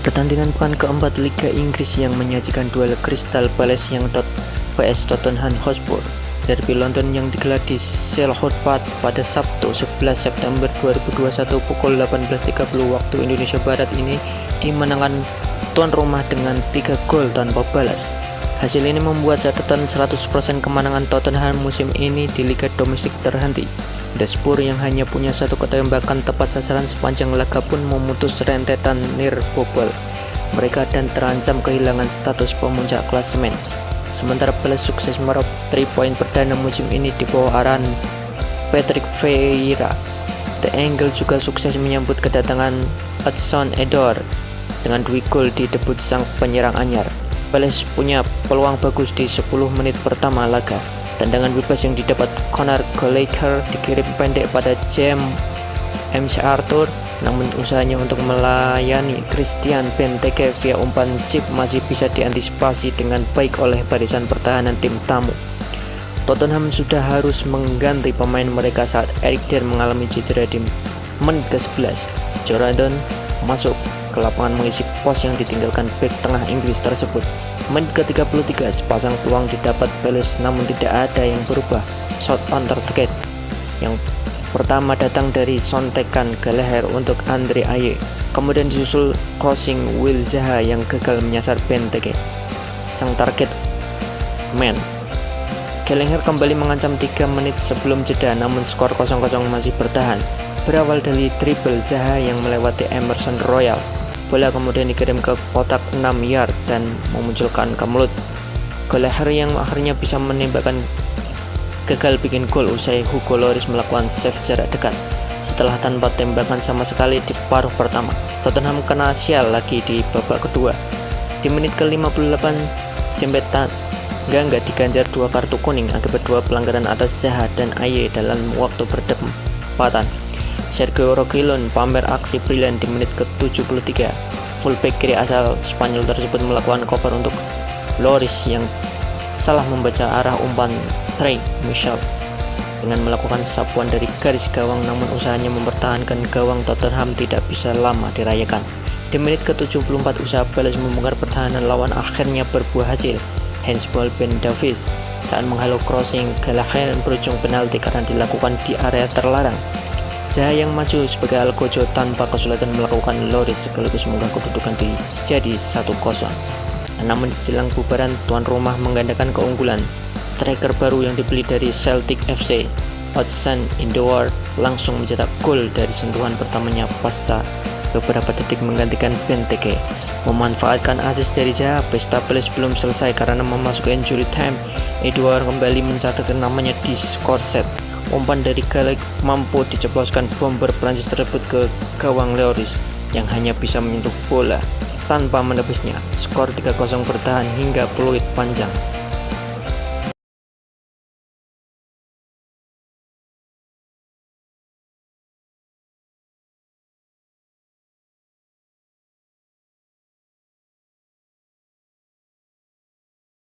Pertandingan pekan keempat Liga Inggris yang menyajikan duel Crystal Palace yang vs Tottenham Hotspur. Derby London yang digelar di Selhurst Park pada Sabtu 11 September 2021 pukul 18.30 waktu Indonesia Barat ini dimenangkan tuan rumah dengan 3 gol tanpa balas. Hasil ini membuat catatan 100% kemenangan Tottenham musim ini di liga domestik terhenti. The Spurs yang hanya punya satu ketembakan tepat sasaran sepanjang laga pun memutus rentetan near bobol mereka dan terancam kehilangan status pemuncak klasemen. Sementara Palace sukses meraup 3 poin perdana musim ini di bawah arahan Patrick Vieira. The Eagle juga sukses menyambut kedatangan Hudson-Odoi dengan 2 gol di debut sang penyerang anyar. Palace punya peluang bagus di 10 menit pertama laga. Tendangan bebas yang didapat Conor Gallagher dikirim pendek pada James McArthur, namun usahanya untuk melayani Christian Benteke via umpan chip masih bisa diantisipasi dengan baik oleh barisan pertahanan tim tamu. Tottenham sudah harus mengganti pemain mereka saat Eric Dier mengalami cedera di menit ke-11. Jordan masuk ke lapangan mengisi pos yang ditinggalkan bek tengah Inggris tersebut. Menit ke-33 sepasang peluang didapat Palace namun tidak ada yang berubah. Shot on target yang pertama datang dari sontekan Gallagher untuk Andre Ayew, kemudian disusul crossing Will Zaha yang gagal menyasar Benteke, sang target man. Gallagher kembali mengancam 3 menit sebelum jeda, namun skor 0-0 masih bertahan. Berawal dari dribble Zaha yang melewati Emerson Royal, bola kemudian dikirim ke kotak 6 yard dan memunculkan Kamlut. Gallagher yang akhirnya bisa menembakkan gagal bikin gol usai Hugo Lloris melakukan save jarak dekat setelah tanpa tembakan sama sekali di paruh pertama. Tottenham kena sial lagi di babak kedua. Di menit ke-58 jembetan Gangga diganjar 2 kartu kuning akibat 2 pelanggaran atas Zaha dan Ayew dalam waktu berdekatan. Sergio Reguilon pamer aksi brilian di menit ke-73. Fullback kiri asal Spanyol tersebut melakukan cover untuk Lloris yang salah membaca arah umpan Trey Michel dengan melakukan sapuan dari garis gawang, namun usahanya mempertahankan gawang Tottenham tidak bisa lama dirayakan. Di menit ke-74 usaha Palace membongkar pertahanan lawan akhirnya berbuah hasil. Handsball Ben Davies saat menghalau crossing Gallagher berujung penalti karena dilakukan di area terlarang. Zaha yang maju sebagai Algojo tanpa kesulitan melakukan Lloris sekaligus mengunggah kedudukan jadi 1-0. Namun jelang bubaran tuan rumah menggandakan keunggulan. Striker baru yang dibeli dari Celtic FC, Hudson-Odoi, langsung mencetak gol dari sentuhan pertamanya pasca beberapa detik menggantikan Benteke. Memanfaatkan assist dari Zaha, pesta Palace belum selesai karena memasuki injury time. Odoi kembali mencatatkan namanya di skor set. Umpan dari Gallagher mampu diceploskan bomber Prancis tersebut ke gawang Lloris yang hanya bisa menyentuh bola tanpa menebusnya. Skor 3-0 bertahan hingga peluit panjang.